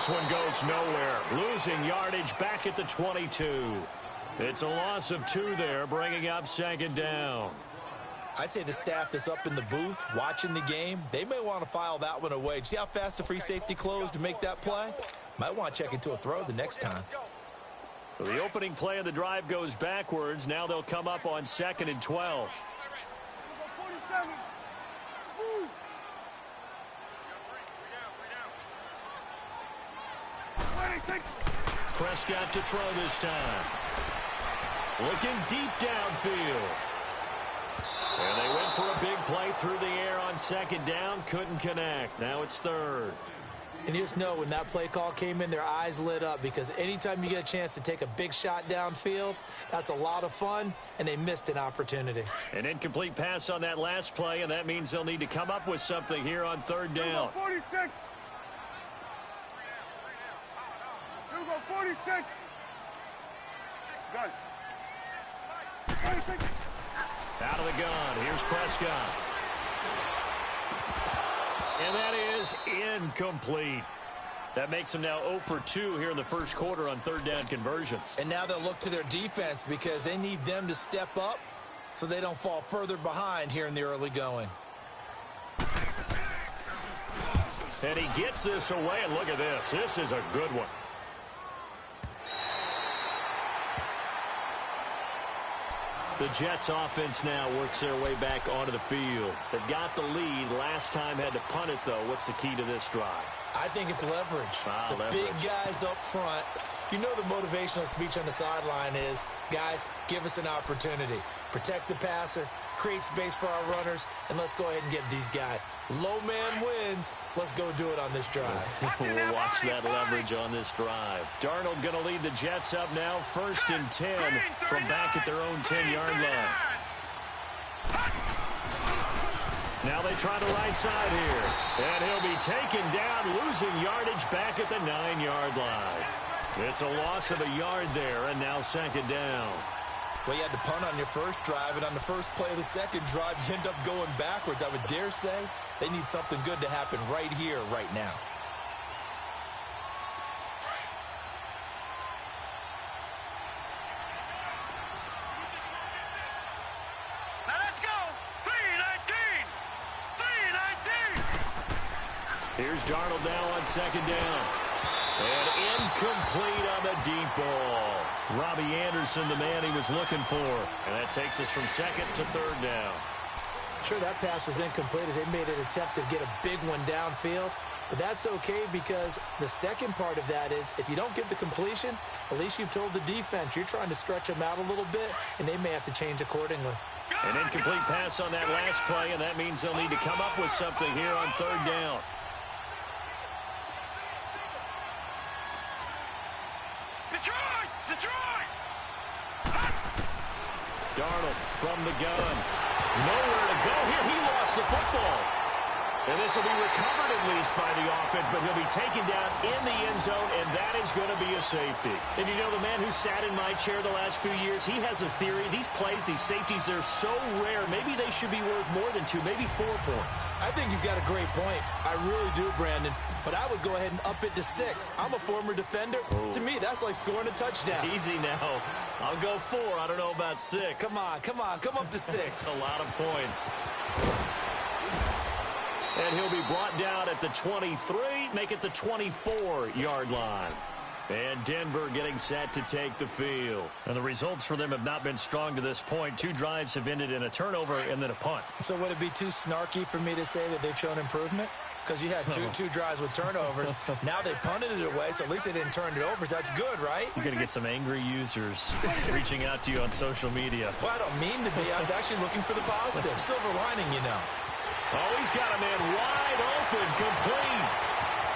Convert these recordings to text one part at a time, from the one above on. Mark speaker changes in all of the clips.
Speaker 1: this one goes nowhere. Losing yardage back at the 22. It's a loss of 2 there, bringing up second down.
Speaker 2: I'd say the staff that's up in the booth watching the game, they may want to file that one away. See how fast the free safety closed to make that play? Might want to check into a throw the next time.
Speaker 1: So the opening play of the drive goes backwards. Now they'll come up on 2nd and 12. Prescott to throw this time. Looking deep downfield. And they went for a big play through the air on 2nd down. Couldn't connect. Now it's 3rd.
Speaker 2: And you just know when that play call came in, their eyes lit up, because anytime you get a chance to take a big shot downfield, that's a lot of fun, and they missed an opportunity.
Speaker 1: An incomplete pass on that last play, and that means they'll need to come up with something here on 3rd down.
Speaker 3: 46. 46. Gun. 46.
Speaker 1: Out of the gun. Here's Prescott. And that is incomplete. That makes them now 0 for 2 here in the first quarter on 3rd down conversions.
Speaker 2: And now they'll look to their defense because they need them to step up so they don't fall further behind here in the early going.
Speaker 1: And he gets this away, and look at this. This is a good one. The Jets offense now works their way back onto the field. They've got the lead. Last time had to punt it, though. What's the key to this drive?
Speaker 2: I think it's leverage. The big guys up front. You know the motivational speech on the sideline is, guys, give us an opportunity. Protect the passer, create space for our runners, and let's go ahead and get these guys. Low man wins. Let's go do it on this drive.
Speaker 1: We'll watch that leverage on this drive. Darnold going to lead the Jets up now, 1st and 10 from back at their own 10-yard line. Now they try the right side here. And he'll be taken down, losing yardage back at the 9-yard line. It's a loss of a yard there, and now 2nd down.
Speaker 2: Well, you had to punt on your first drive, and on the first play of the second drive, you end up going backwards. I would dare say they need something good to happen right here, right now.
Speaker 3: Now let's go. 3-19. 3-19.
Speaker 1: Here's Darnold now on 2nd down. And incomplete on the deep ball. Robbie Anderson, the man he was looking for. And that takes us from 2nd to 3rd down.
Speaker 2: Sure, that pass was incomplete as they made an attempt to get a big one downfield. But that's okay, because the second part of that is if you don't get the completion, at least you've told the defense you're trying to stretch them out a little bit, and they may have to change accordingly.
Speaker 1: An incomplete pass on that last play, and that means they'll need to come up with something here on 3rd down. Darnold from the gun. Nowhere to go here. He lost the football. And this will be recovered at least by the offense, but he'll be taken down in the end zone, and that is going to be a safety. And you know, the man who sat in my chair the last few years, he has a theory. These plays, these safeties, they're so rare. Maybe they should be worth more than 2, maybe 4 points.
Speaker 2: I think he's got a great point. I really do, Brandon. But I would go ahead and up it to 6. I'm a former defender. Oh. To me, that's like scoring a touchdown.
Speaker 1: Easy now. I'll go 4. I don't know about 6.
Speaker 2: Come on. Come up to 6.
Speaker 1: A lot of points. And he'll be brought down at the 23, make it the 24-yard line. And Denver getting set to take the field. And the results for them have not been strong to this point. 2 drives have ended in a turnover and then a punt.
Speaker 2: So would it be too snarky for me to say that they've shown improvement? Because you had two drives with turnovers. Now they punted it away, so at least they didn't turn it over. So that's good, right?
Speaker 1: You're going to get some angry users reaching out to you on social media.
Speaker 2: Well, I don't mean to be. I was actually looking for the positive. Silver lining, you know.
Speaker 1: Oh, he's got a man wide open, complete.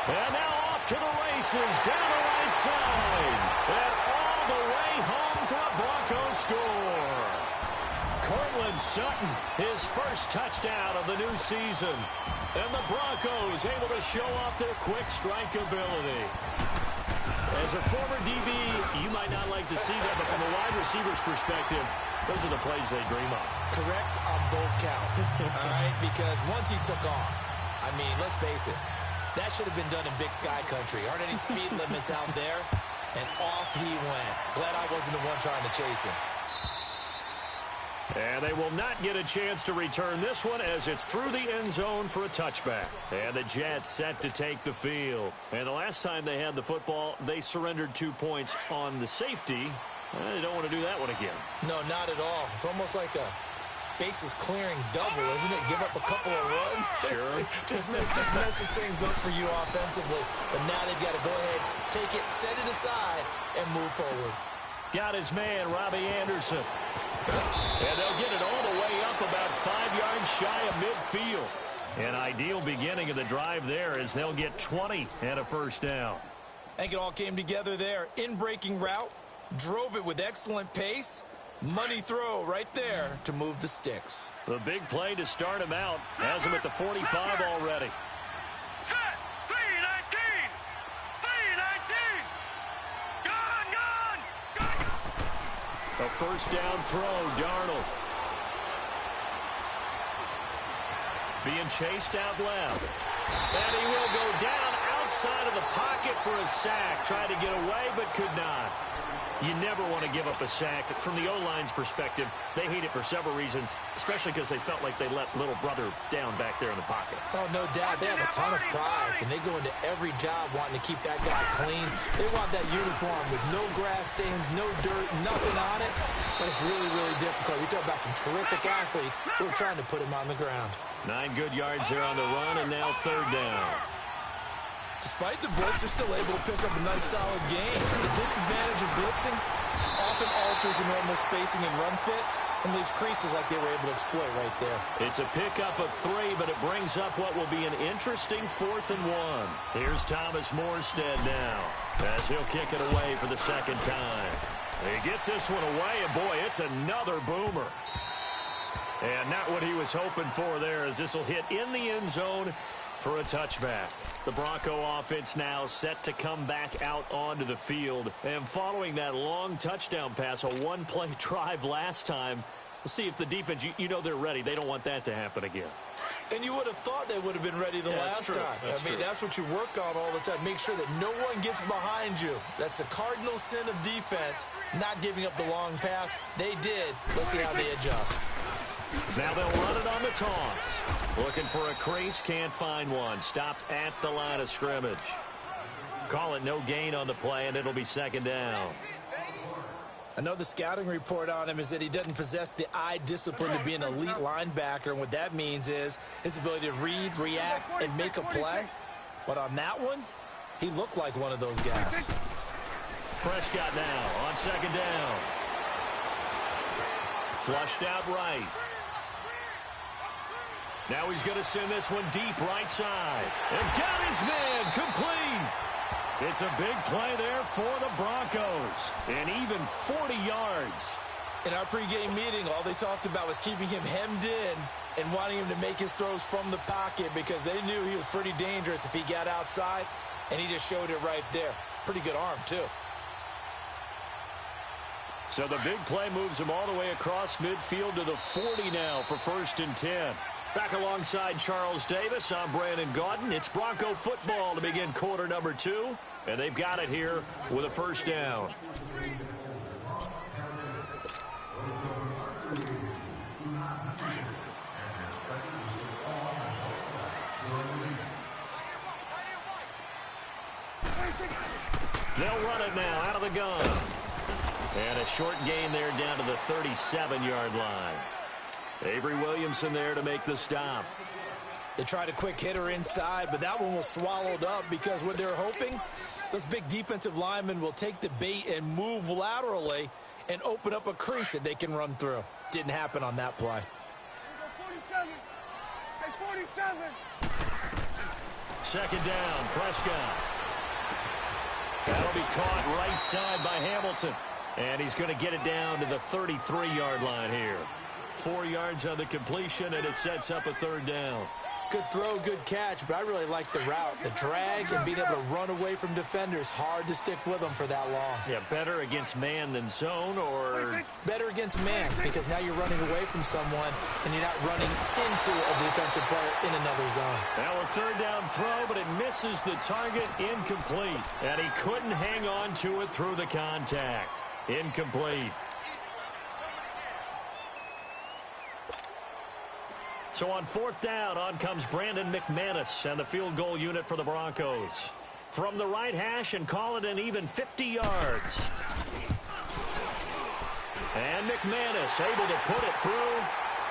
Speaker 1: And now off to the races, down the right side. And all the way home for a Broncos score. Cortland Sutton, his first touchdown of the new season. And the Broncos able to show off their quick strike ability. As a former DB, you might not like to see that, but from a wide receiver's perspective, those are the plays they dream of.
Speaker 2: Correct on both counts, all right? Because once he took off, I mean, let's face it, That should have been done in Big Sky country. Aren't any speed limits out there? And off he went. Glad I wasn't the one trying to chase him.
Speaker 1: And they will not get a chance to return this one as it's through the end zone for a touchback. And the Jets set to take the field. And the last time they had the football, they surrendered 2 points on the safety. They don't want to do that one again.
Speaker 2: No, not at all. It's almost like a bases clearing double, isn't it? Give up a couple of runs.
Speaker 1: Sure.
Speaker 2: just messes things up for you offensively. But now they've got to go ahead, take it, set it aside, and move forward.
Speaker 1: Got his man, Robbie Anderson. And they'll get it all the way up about 5 yards shy of midfield. An ideal beginning of the drive there as they'll get 20 and a first down.
Speaker 2: I think it all came together there. In-breaking route, drove it with excellent pace. Money throw right there to move the sticks.
Speaker 1: The big play to start him out has him at the 45 already.
Speaker 3: Set. 3-19. 3-19. Gone.
Speaker 1: A first down throw, Darnold. Being chased out left. And he will go down outside of the pocket for a sack. Tried to get away, but could not. You never want to give up a sack. From the O-line's perspective, they hate it for several reasons, especially because they felt like they let little brother down back there in the pocket.
Speaker 2: Oh, no doubt. They have a ton of pride, and they go into every job wanting to keep that guy clean. They want that uniform with no grass stains, no dirt, nothing on it. But it's really, really difficult. You're talking about some terrific athletes who are trying to put him on the ground.
Speaker 1: 9 good yards there on the run, and now third down.
Speaker 2: Despite the blitz, they're still able to pick up a nice, solid gain. The disadvantage of blitzing often alters the normal spacing and run fits and leaves creases like they were able to exploit right there.
Speaker 1: It's a pickup of 3, but it brings up what will be an interesting 4th and 1. Here's Thomas Morstead now as he'll kick it away for the second time. He gets this one away, and boy, it's another boomer. And not what he was hoping for there, as this will hit in the end zone for a touchback. The Bronco offense now set to come back out onto the field. And following that long touchdown pass, a one-play drive last time, we'll see if the defense, you know they're ready. They don't want that to happen again.
Speaker 2: And you would have thought they would have been ready the last time. That's what you work on all the time. Make sure that no one gets behind you. That's the cardinal sin of defense, not giving up the long pass. They did. Let's see how they adjust.
Speaker 1: Now they'll run it on the toss. Looking for a crease, can't find one. Stopped at the line of scrimmage. Call it no gain on the play, and it'll be second down.
Speaker 2: Another scouting report on him is that he doesn't possess the eye discipline to be an elite linebacker, and what that means is his ability to read, react, and make a play. But on that one, he looked like one of those guys.
Speaker 1: Prescott now on second down. Flushed out right. Now he's going to send this one deep right side. And got his man complete. It's a big play there for the Broncos. And even 40 yards.
Speaker 2: In our pregame meeting, all they talked about was keeping him hemmed in and wanting him to make his throws from the pocket because they knew he was pretty dangerous if he got outside, and he just showed it right there. Pretty good arm, too.
Speaker 1: So the big play moves him all the way across midfield to the 40 now for 1st and 10. Back alongside Charles Davis, I'm Brandon Gaudin. It's Bronco football to begin quarter number 2, and they've got it here with a first down. They'll run it now out of the gun. And a short gain there down to the 37-yard line. Avery Williamson there to make the stop.
Speaker 2: They tried a quick hitter inside, but that one was swallowed up because what they're hoping, those big defensive linemen will take the bait and move laterally and open up a crease that they can run through. Didn't happen on that play.
Speaker 3: 47. Stay 47.
Speaker 1: Second down, Prescott. That'll be caught right side by Hamilton. And he's going to get it down to the 33-yard line here. 4 yards on the completion, and it sets up a third down.
Speaker 2: Good throw, good catch, but I really like the route. The drag and being able to run away from defenders. Hard to stick with them for that long.
Speaker 1: Yeah, better against man than zone, or
Speaker 2: better against man, because now you're running away from someone and you're not running into a defensive player in another zone.
Speaker 1: Now a third down throw, but it misses the target. Incomplete. And he couldn't hang on to it through the contact. Incomplete. So on fourth down, on comes Brandon McManus and the field goal unit for the Broncos. From the right hash, and call it an even 50 yards. And McManus able to put it through.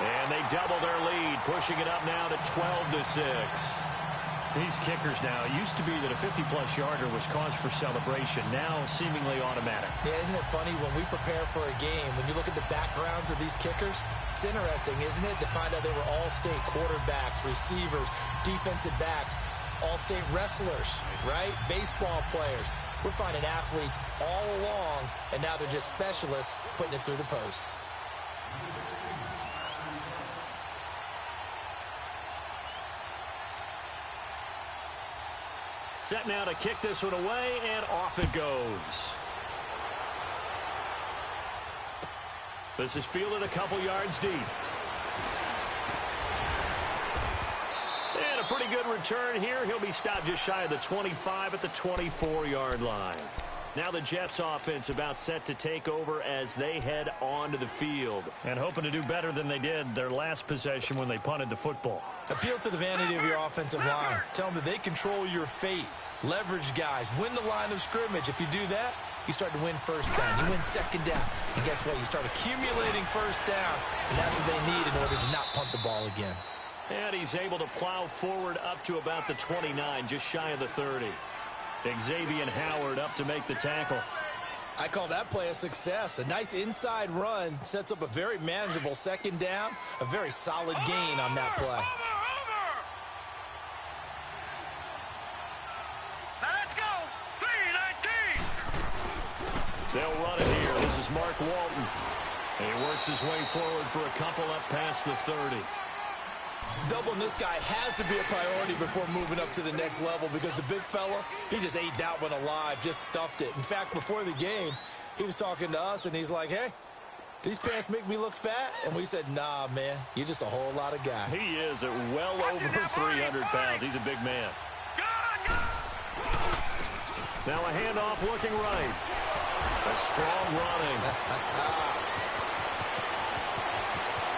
Speaker 1: And they double their lead, pushing it up now to 12-6. These kickers now, it used to be that a 50-plus yarder was cause for celebration. Now seemingly automatic.
Speaker 2: Yeah, isn't it funny when we prepare for a game, when you look at the backgrounds of these kickers, it's interesting, isn't it, to find out they were all-state quarterbacks, receivers, defensive backs, all-state wrestlers, right? Baseball players. We're finding athletes all along, and now they're just specialists putting it through the posts.
Speaker 1: Set now to kick this one away, and off it goes. This is fielded a couple yards deep. And a pretty good return here. He'll be stopped just shy of the 25 at the 24-yard line. Now the Jets offense about set to take over as they head onto the field. And hoping to do better than they did their last possession when they punted the football.
Speaker 2: Appeal to the vanity of your offensive line. Tell them that they control your fate. Leverage guys. Win the line of scrimmage. If you do that, you start to win first down. You win second down. And guess what? You start accumulating first downs. And that's what they need in order to not punt the ball again.
Speaker 1: And he's able to plow forward up to about the 29, just shy of the 30. Xavier Howard up to make the tackle.
Speaker 2: I call that play a success. A nice inside run sets up a very manageable second down. A very solid gain on that play.
Speaker 3: Let's go. 3-19.
Speaker 1: They'll run it here. This is Mark Walton. And he works his way forward for a couple up past the 30.
Speaker 2: Doubling this guy has to be a priority before moving up to the next level, because the big fella, he just ate that one alive, just stuffed it. In fact, before the game, he was talking to us, and he's like, hey, these pants make me look fat? And we said, nah, man, you're just a whole lot of guy.
Speaker 1: He is at well over 300 pounds. He's a big man. Now a handoff looking right. A strong running.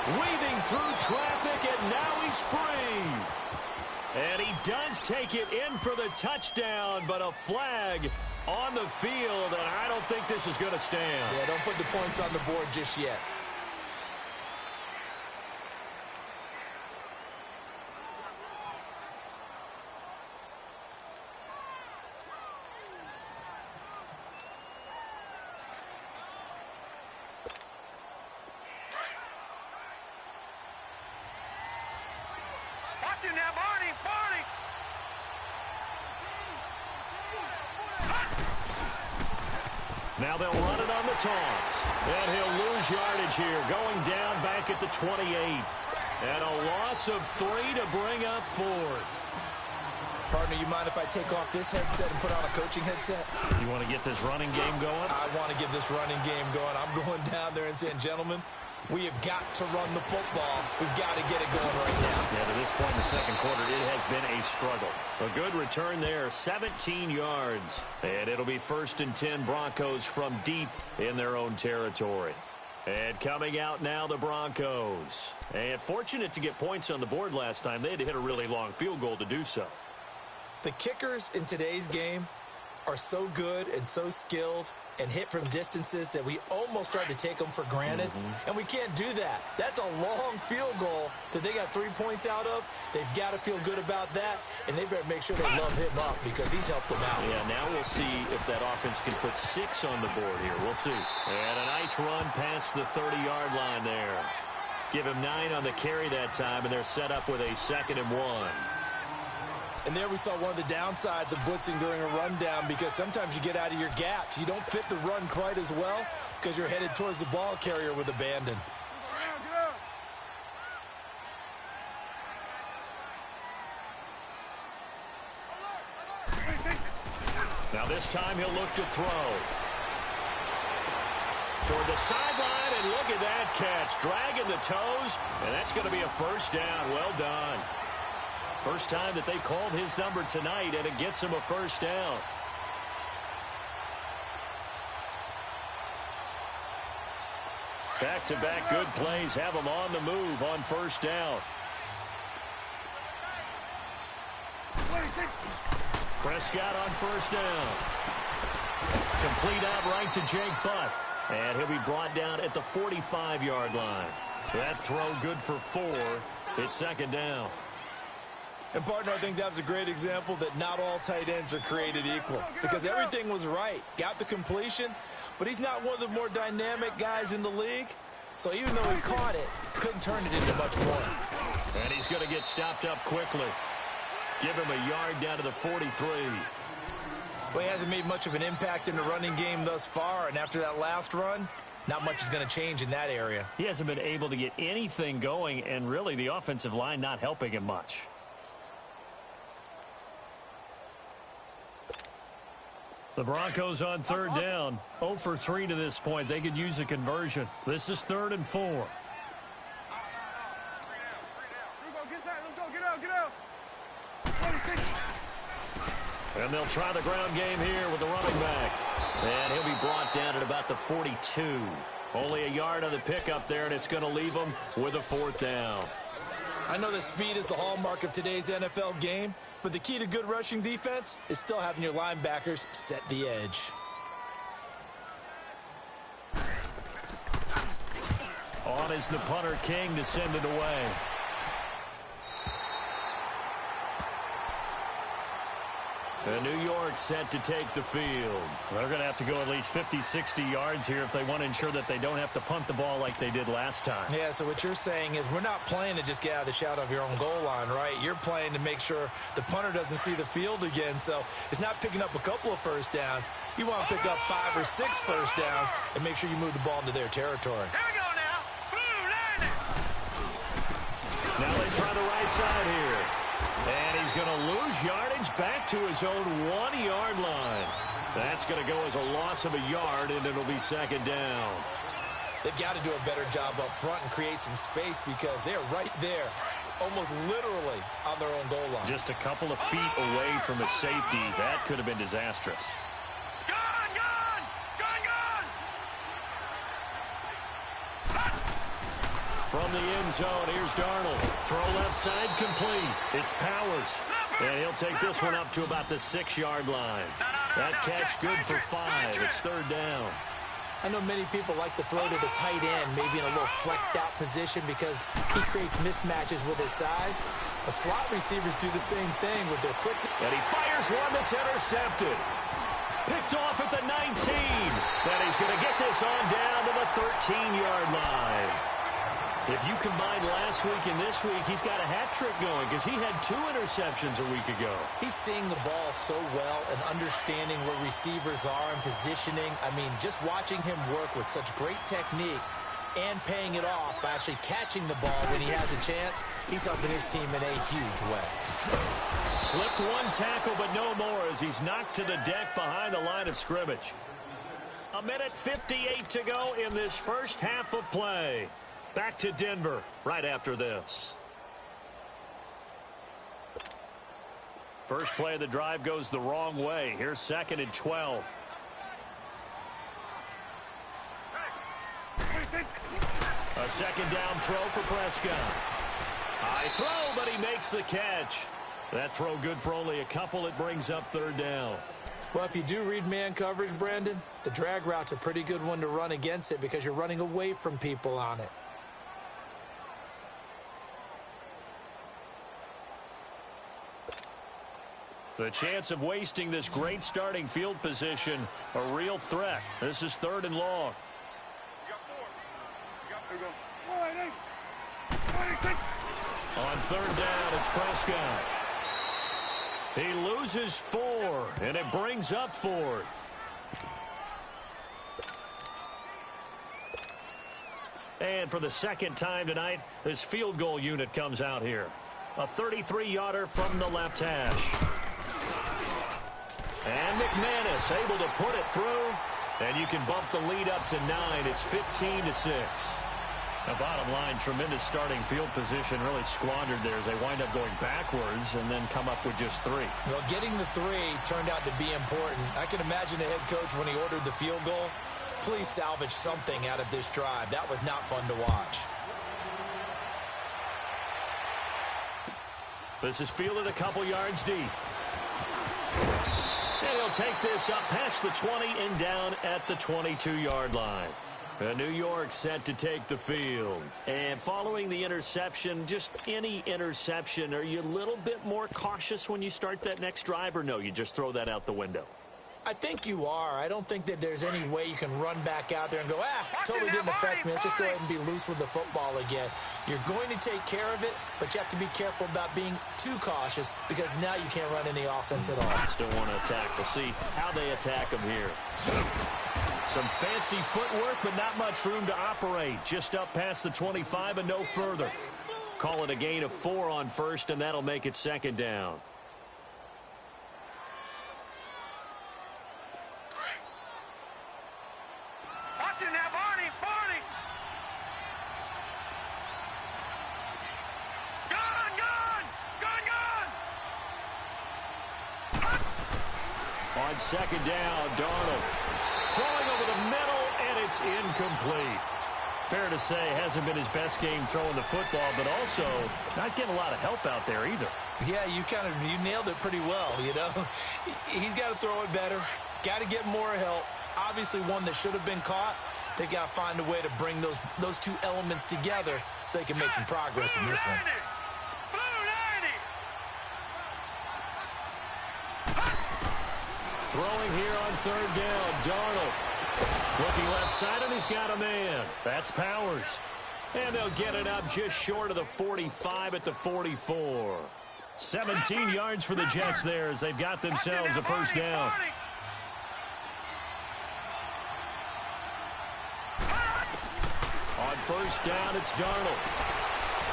Speaker 1: Weaving through traffic, and now he's free. And he does take it in for the touchdown, but a flag on the field, and I don't think this is going to stand.
Speaker 2: Yeah, don't put the points on the board just yet.
Speaker 3: Watch it now, Barney. Barney.
Speaker 1: Now they'll run it on the toss. And he'll lose yardage here, going down back at the 28. And a loss of 3 to bring up 4.
Speaker 2: Partner, you mind if I take off this headset and put on a coaching headset?
Speaker 1: You want to get this running game going?
Speaker 2: I want to get this running game going. I'm going down there and saying, gentlemen, we have got to run the football. We've got to get it going right now.
Speaker 1: Yeah, to this point in the second quarter, it has been a struggle. A good return there, 17 yards. And it'll be 1st and 10 Broncos from deep in their own territory. And coming out now, the Broncos. And fortunate to get points on the board last time. They had to hit a really long field goal to do so.
Speaker 2: The kickers in today's game are so good and so skilled and hit from distances that we almost start to take them for granted. And we can't do that. That's a long field goal that they got 3 points out of. They've got to feel good about that, and they better make sure they love him up because he's helped them out.
Speaker 1: Yeah, now we'll see if that offense can put 6 on the board here. We'll see. And a nice run past the 30-yard line there. Give him 9 on the carry that time, and they're set up with a 2nd and 1.
Speaker 2: And there we saw one of the downsides of blitzing during a rundown, because sometimes you get out of your gaps. You don't fit the run quite as well because you're headed towards the ball carrier with abandon.
Speaker 1: Now this time he'll look to throw. Toward the sideline, and look at that catch. Dragging the toes, and that's going to be a first down. Well done. First time that they called his number tonight, and it gets him a first down. Back-to-back good plays have him on the move on first down. Prescott on first down. Complete out right to Jake Butt. And he'll be brought down at the 45-yard line. That throw good for 4. It's second down.
Speaker 2: And, partner, I think that was a great example that not all tight ends are created equal. Because everything was right. Got the completion, but he's not one of the more dynamic guys in the league. So even though he caught it, couldn't turn it into much more.
Speaker 1: And he's going to get stopped up quickly. Give him a yard down to the 43.
Speaker 2: Well, he hasn't made much of an impact in the running game thus far, and after that last run, not much is going to change in that area.
Speaker 1: He hasn't been able to get anything going, and really the offensive line not helping him much. The Broncos on third down. 0 for 3 to this point. They could use a conversion. This is 3rd and 4.
Speaker 3: Let's go, get out.
Speaker 1: And they'll try the ground game here with the running back. And he'll be brought down at about the 42. Only a yard on the pickup there, and it's going to leave him with a 4th down.
Speaker 2: I know that speed is the hallmark of today's NFL game, but the key to good rushing defense is still having your linebackers set the edge.
Speaker 1: On is the punter King to send it away. And New York set to take the field. They're going to have to go at least 50, 60 yards here if they want to ensure that they don't have to punt the ball like they did last time.
Speaker 2: Yeah, so what you're saying is we're not playing to just get out of the shadow of your own goal line, right? You're playing to make sure the punter doesn't see the field again. So it's not picking up a couple of first downs. You want to pick up 5 or 6 first downs and make sure you move the ball into their territory.
Speaker 3: Here we go now. Blue line.
Speaker 1: Now they try the right side here. And he's going to lose yardage back to his own 1-yard line. That's going to go as a loss of a yard, and it'll be second down.
Speaker 2: They've got to do a better job up front and create some space because they're right there, almost literally on their own goal line.
Speaker 1: Just a couple of feet away from a safety. That could have been disastrous. From the end zone, here's Darnold. Throw left side, complete. It's Powers. And he'll take this one up to about the 6-yard line. That catch good for 5. It's third down.
Speaker 2: I know many people like to throw to the tight end, maybe in a little flexed out position because he creates mismatches with his size. The slot receivers do the same thing with their quickness.
Speaker 1: And he fires one that's intercepted. Picked off at the 19. And he's going to get this on down to the 13-yard line. If you combine last week and this week, he's got a hat trick going because he had 2 interceptions a week ago.
Speaker 2: He's seeing the ball so well and understanding where receivers are and positioning. I mean, just watching him work with such great technique and paying it off by actually catching the ball when he has a chance, he's helping his team in a huge way.
Speaker 1: Slipped one tackle, but no more as he's knocked to the deck behind the line of scrimmage. 1:58 to go in this first half of play. Back to Denver right after this. First play of the drive goes the wrong way. Here's 2nd and 12. A second down throw for Prescott. High throw, but he makes the catch. That throw good for only a couple. It brings up third down.
Speaker 2: Well, if you do read man coverage, Brandon, the drag route's a pretty good one to run against it because you're running away from people on it.
Speaker 1: The chance of wasting this great starting field position, a real threat. This is 3rd and long. On 3rd down, it's Prescott. He loses 4, and it brings up 4th. And for the second time tonight, this field goal unit comes out here. A 33-yarder from the left hash. And McManus able to put it through. And you can bump the lead up to 9. It's 15-6. The bottom line, tremendous starting field position, really squandered there as they wind up going backwards and then come up with just 3.
Speaker 2: Well, getting the 3 turned out to be important. I can imagine the head coach when he ordered the field goal. Please salvage something out of this drive. That was not fun to watch.
Speaker 1: This is fielded a couple yards deep. And he'll take this up past the 20 and down at the 22-yard line. New York set to take the field. And following the interception, just any interception, are you a little bit more cautious when you start that next drive, or no, you just throw that out the window?
Speaker 2: I think you are. I don't think that there's any way you can run back out there and go, totally didn't affect me. Let's just go ahead and be loose with the football again. You're going to take care of it, but you have to be careful about being too cautious because now you can't run any offense at all.
Speaker 1: Still want to attack. We'll see how they attack them here. Some fancy footwork, but not much room to operate. Just up past the 25 and no further. Call it a gain of 4 on first, and that'll make it 2nd down.
Speaker 3: Watching that, Barney! Gun!
Speaker 1: On 2nd down, Darnold throwing over the middle, and it's incomplete. Fair to say, hasn't been his best game throwing the football, but also not getting a lot of help out there either.
Speaker 2: Yeah, you nailed it pretty well, you know. He's got to throw it better, got to get more help. Obviously one that should have been caught. They've got to find a way to bring those two elements together so they can make some progress in this one.
Speaker 1: Throwing here on 3rd down, Darnold. Looking left side, and he's got a man. That's Powers. And they'll get it up just short of the 45 at the 44. 17 yards for the Jets there as they've got themselves a 1st down. On 1st down, it's Darnold.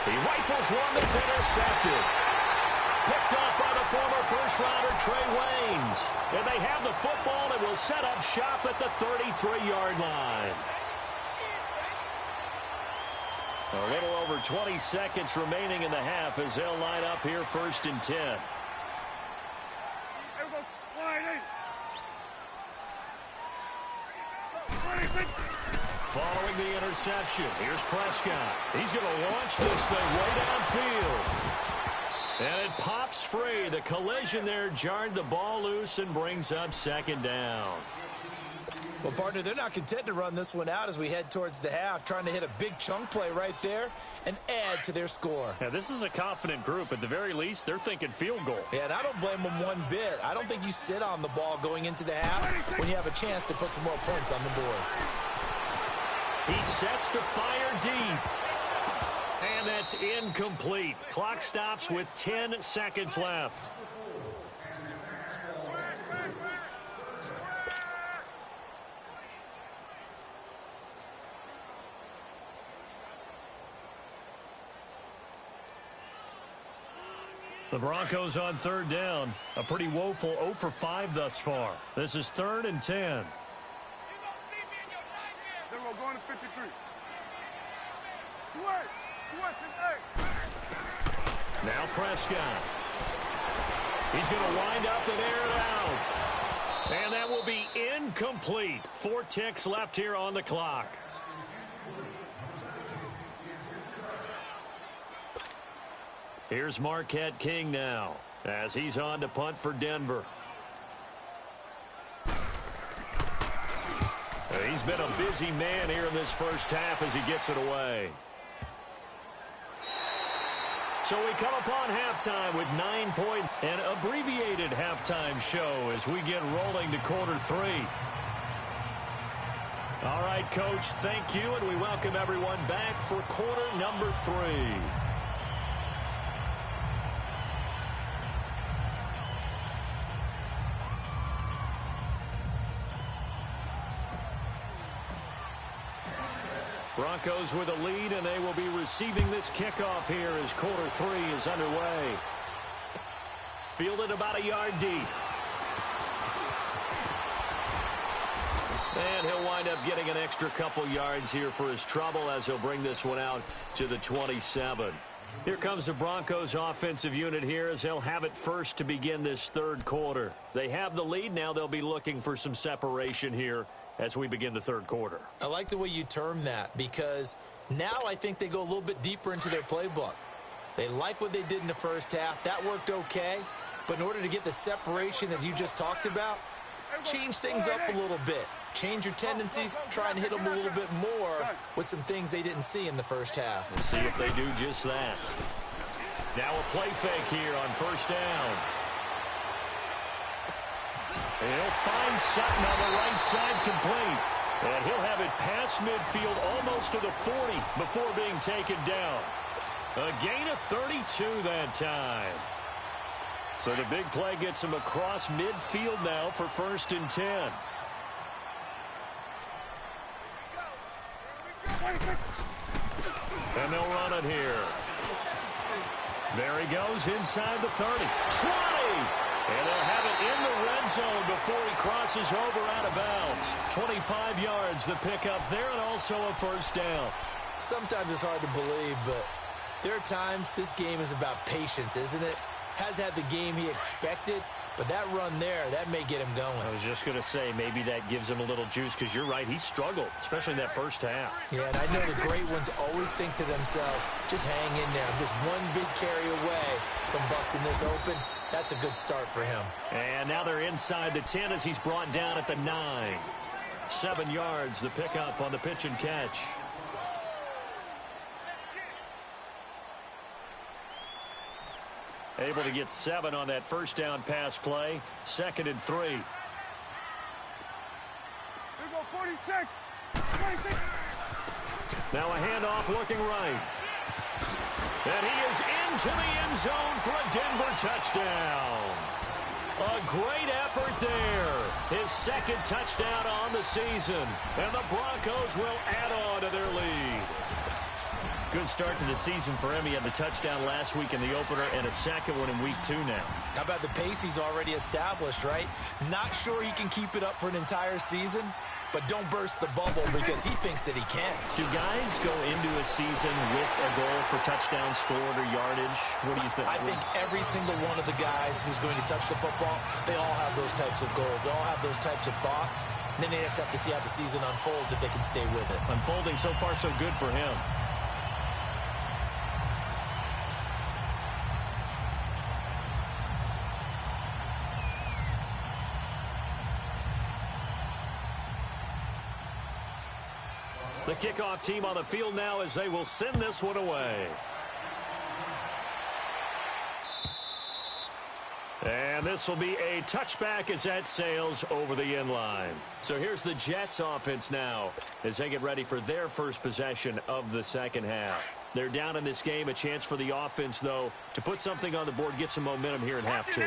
Speaker 1: He rifles one that's intercepted. Picked up by the former first-rounder Trey Waynes. And they have the football and will set up shop at the 33-yard line. A little over 20 seconds remaining in the half as they'll line up here 1st and 10. Following the interception, here's Prescott. He's going to launch this thing way downfield. And it pops free. The collision there jarred the ball loose and brings up 2nd down.
Speaker 2: Well, partner, they're not content to run this one out as we head towards the half, trying to hit a big chunk play right there and add to their score.
Speaker 1: Now, this is a confident group. At the very least, they're thinking field goal.
Speaker 2: Yeah, and I don't blame them one bit. I don't think you sit on the ball going into the half when you have a chance to put some more points on the board.
Speaker 1: He sets to fire deep. And that's incomplete. Clock stops with 10 seconds left. The Broncos on 3rd down. A pretty woeful 0 for 5 thus far. This is 3rd and 10.
Speaker 3: Then we're going to 53. Switch and 8.
Speaker 1: Now Prescott. He's going to wind up and air it out. And that will be incomplete. 4 ticks left here on the clock. Here's Marquette King now as he's on to punt for Denver. He's been a busy man here in this first half as he gets it away. So we come upon halftime with 9 points. An abbreviated halftime show as we get rolling to quarter 3. All right, Coach, thank you, and we welcome everyone back for quarter number 3. Broncos with a lead, and they will be receiving this kickoff here as quarter 3 is underway. Fielded about a yard deep. And he'll wind up getting an extra couple yards here for his trouble as he'll bring this one out to the 27. Here comes the Broncos offensive unit here as they'll have it first to begin this third quarter. They have the lead. Now they'll be looking for some separation here as we begin the third quarter.
Speaker 2: I like the way you term that because now I think they go a little bit deeper into their playbook. They like what they did in the first half. That worked okay. But in order to get the separation that you just talked about, change things up a little bit. Change your tendencies, try and hit them a little bit more with some things they didn't see in the first half.
Speaker 1: We'll see if they do just that. Now a play fake here on first down. And he'll find Sutton on the right side complete. And he'll have it past midfield almost to the 40 before being taken down. A gain of 32 that time. So the big play gets him across midfield now for 1st and 10. And they'll run it here. There he goes inside the 30. 20! And they'll have it in the red zone before he crosses over out of bounds. 25 yards the pickup there and also a first down.
Speaker 2: Sometimes it's hard to believe, but there are times this game is about patience, isn't it? Has had the game he expected, but that run there, that may get him going.
Speaker 1: I was just going to say, maybe that gives him a little juice because you're right, he struggled, especially in that first half.
Speaker 2: Yeah, and I know the great ones always think to themselves, just hang in there. I'm just one big carry away from busting this open. That's a good start for him.
Speaker 1: And now they're inside the 10 as he's brought down at the 9. 7 yards, the pickup on the pitch and catch. Able to get 7 on that first down pass play. 2nd and 3.
Speaker 3: 46. 46.
Speaker 1: Now a handoff looking right. And he is into the end zone for a Denver touchdown. A great effort there. His 2nd touchdown on the season. And the Broncos will add on to their lead. Good start to the season for him. He had the touchdown last week in the opener and a 2nd one in week 2 now.
Speaker 2: How about the pace he's already established, right? Not sure he can keep it up for an entire season, but don't burst the bubble because he thinks that he can.
Speaker 1: Do guys go into a season with a goal for touchdowns scored or yardage? What do you think?
Speaker 2: I think every single one of the guys who's going to touch the football, they all have those types of goals. They all have those types of thoughts. And then they just have to see how the season unfolds if they can stay with it.
Speaker 1: Unfolding so far so good for him. The kickoff team on the field now as they will send this one away. And this will be a touchback as that sails over the end line. So here's the Jets offense now as they get ready for their first possession of the second half. They're down in this game. A chance for the offense, though, to put something on the board, get some momentum here in half 2.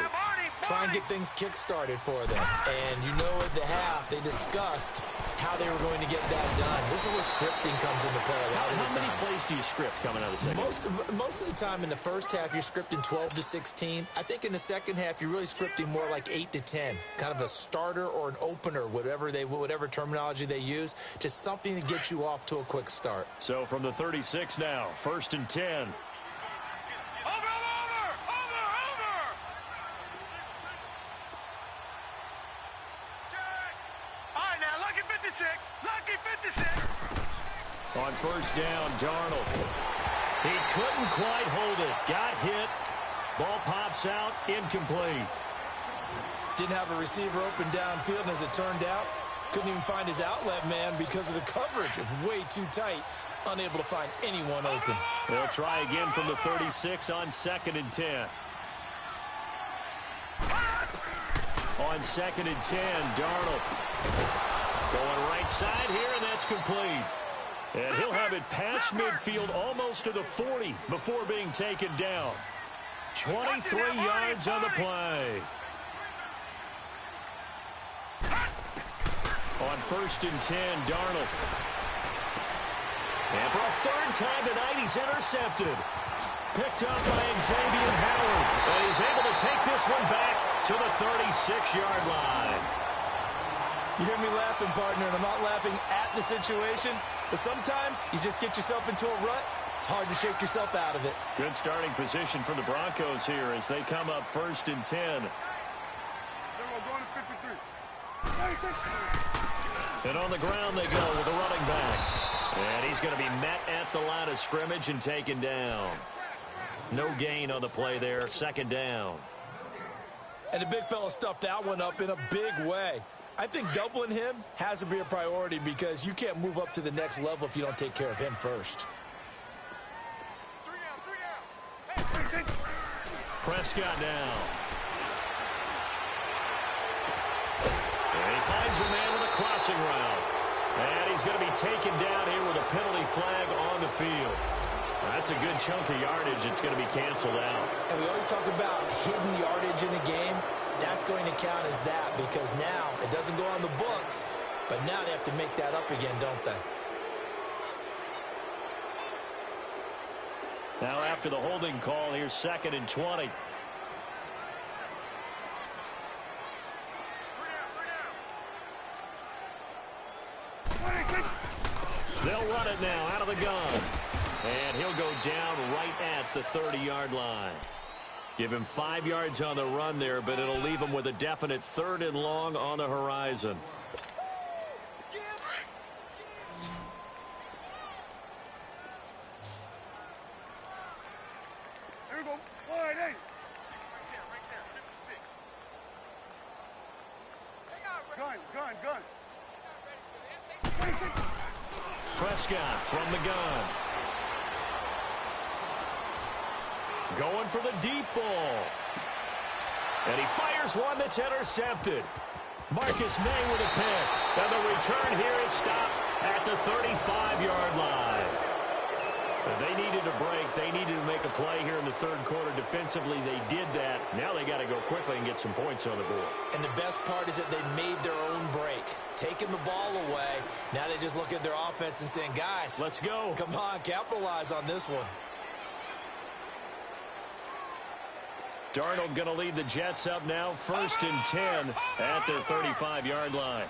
Speaker 2: Try and get things kick-started for them. And you know at the half, they discussed how they were going to get that done. This is where scripting comes into play a lot of the time.
Speaker 1: How many plays do you script coming out of the second?
Speaker 2: Most of the time in the first half, you're scripting 12 to 16. I think in the second half, you're really scripting more like 8 to 10. Kind of a starter or an opener, whatever terminology they use. Just something to get you off to a quick start.
Speaker 1: So from the 36 now, 1st and 10. On first down, Darnold. He couldn't quite hold it. Got hit. Ball pops out. Incomplete.
Speaker 2: Didn't have a receiver open downfield, and as it turned out, couldn't even find his outlet man because of the coverage. It was way too tight. Unable to find anyone open.
Speaker 1: They'll try again from the 36 on 2nd and 10. On 2nd and 10, Darnold. Going right side here, and that's complete. And he'll have it past midfield almost to the 40 before being taken down. 23 yards on the play. On 1st and 10, Darnold. And for a 3rd time tonight, he's intercepted. Picked up by Xavier Howard. And he's able to take this one back to the 36-yard line.
Speaker 2: You hear me laughing, partner, and I'm not laughing at the situation, but sometimes you just get yourself into a rut. It's hard to shake yourself out of it.
Speaker 1: Good starting position for the Broncos here as they come up 1st and 10. And on the ground they go with a running back. And he's going to be met at the line of scrimmage and taken down. No gain on the play there, 2nd down.
Speaker 2: And the big fella stuffed that one up in a big way. I think doubling him has to be a priority because you can't move up to the next level if you don't take care of him first.
Speaker 1: Prescott down. And he finds a man with a crossing route. And he's going to be taken down here with a penalty flag on the field. That's a good chunk of yardage. It's going to be canceled out.
Speaker 2: And we always talk about hidden yardage in a game. That's going to count as that because now it doesn't go on the books, but now they have to make that up again, don't they?
Speaker 1: Now after the holding call, here's 2nd and 20. They'll run it now out of the gun. And he'll go down right at the 30-yard line. Give him 5 yards on the run there, but it'll leave him with a definite 3rd and long on the horizon.
Speaker 3: Here we go. Wide eight. Gun.
Speaker 1: Prescott from the gun. Going for the deep ball. And he fires one that's intercepted. Marcus May with a pick. And the return here is stopped at the 35-yard line. They needed a break. They needed to make a play here in the 3rd quarter. Defensively, they did that. Now they got to go quickly and get some points on the board.
Speaker 2: And the best part is that they made their own break. Taking the ball away. Now they just look at their offense and saying, guys,
Speaker 1: let's go.
Speaker 2: Come on, capitalize on this one.
Speaker 1: Darnold going to lead the Jets up now, 1st and 10 at their 35-yard line.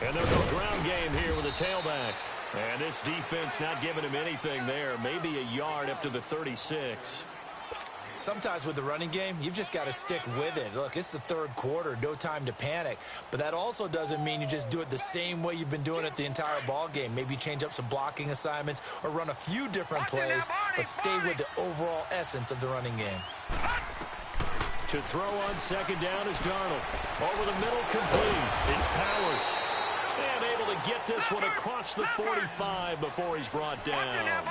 Speaker 1: And they'll go ground game here with a tailback. And this defense not giving him anything there. Maybe a yard up to the 36.
Speaker 2: Sometimes with the running game, you've just got to stick with it. Look, it's the 3rd quarter, no time to panic. But that also doesn't mean you just do it the same way you've been doing it the entire ball game. Maybe change up some blocking assignments or run a few different plays, but stay with the overall essence of the running game.
Speaker 1: To throw on 2nd down is Darnold. Over the middle, complete. It's Powers. And able to get this one across the 45 before he's brought down.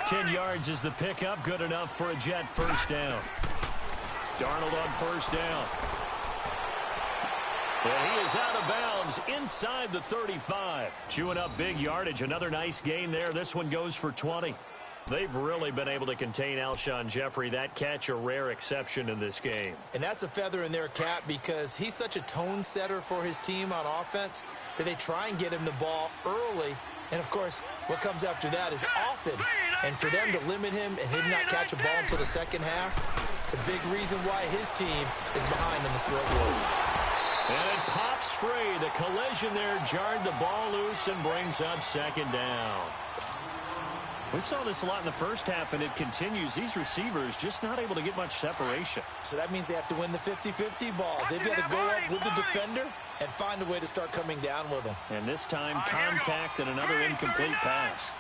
Speaker 1: 10 yards is the pickup. Good enough for a Jet 1st down. Darnold on 1st down. And he is out of bounds inside the 35. Chewing up big yardage. Another nice gain there. This one goes for 20. They've really been able to contain Alshon Jeffrey. That catch a rare exception in this game.
Speaker 2: And that's a feather in their cap because he's such a tone setter for his team on offense that they try and get him the ball early. And, of course, what comes after that is often. And for them to limit him and him not catch a ball until the 2nd half, it's a big reason why his team is behind in the scoreboard.
Speaker 1: And it pops free. The collision there jarred the ball loose and brings up 2nd down. We saw this a lot in the 1st half, and it continues. These receivers just not able to get much separation.
Speaker 2: So that means they have to win the 50-50 balls. They've got to go up with the defender and find a way to start coming down with them.
Speaker 1: And this time, contact and another incomplete pass.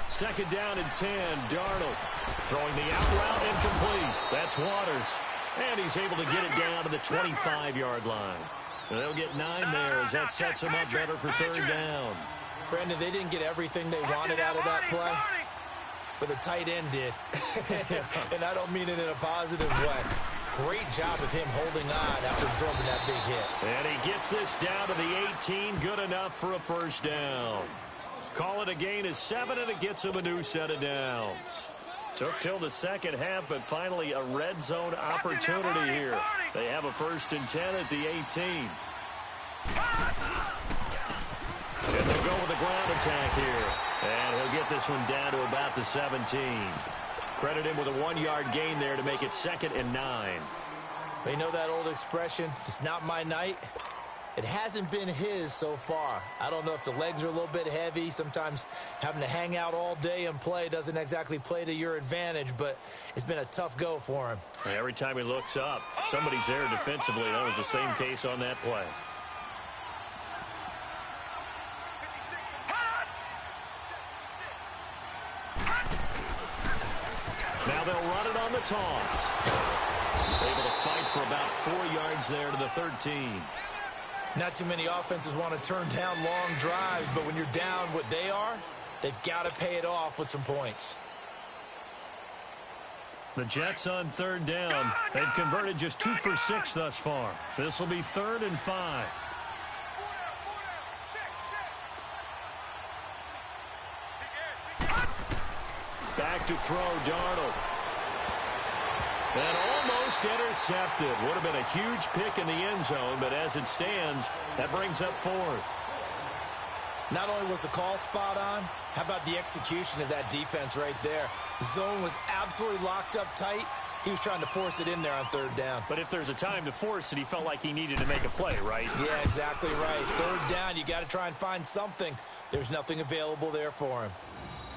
Speaker 1: 2nd down and 10. Darnold throwing the out route incomplete. That's Waters. And he's able to get it down to the 25-yard line. They'll get 9 there as that sets them up better for 3rd down.
Speaker 2: Brandon, they didn't get everything they wanted out of that play, but the tight end did. And I don't mean it in a positive way. Great job of him holding on after absorbing that big hit.
Speaker 1: And he gets this down to the 18. Good enough for a 1st down. Call it a gain of 7, and it gets him a new set of downs. Took till the 2nd half, but finally a red zone opportunity here. They have a 1st and 10 at the 18. And they'll go with the ground attack here. And he'll get this one down to about the 17. Credit him with a 1-yard gain there to make it 2nd and 9.
Speaker 2: You know that old expression, it's not my night? It hasn't been his so far. I don't know if the legs are a little bit heavy. Sometimes having to hang out all day and play doesn't exactly play to your advantage, but it's been a tough go for him.
Speaker 1: Every time he looks up, somebody's there defensively. That was the same case on that play. Now they'll run it on the toss. Able to fight for about 4 yards there to the 13.
Speaker 2: Not too many offenses want to turn down long drives, but when you're down what they are, they've got to pay it off with some points.
Speaker 1: The Jets on 3rd down. They've converted just 2 for 6 thus far. This will be 3rd and 5. Back to throw, Darnold. And almost intercepted. Would have been a huge pick in the end zone, but as it stands, that brings up 4th.
Speaker 2: Not only was the call spot on, how about the execution of that defense right there? The zone was absolutely locked up tight. He was trying to force it in there on 3rd down.
Speaker 1: But if there's a time to force it, he felt like he needed to make a play, right?
Speaker 2: Yeah, exactly right. 3rd down, you got to try and find something. There's nothing available there for him.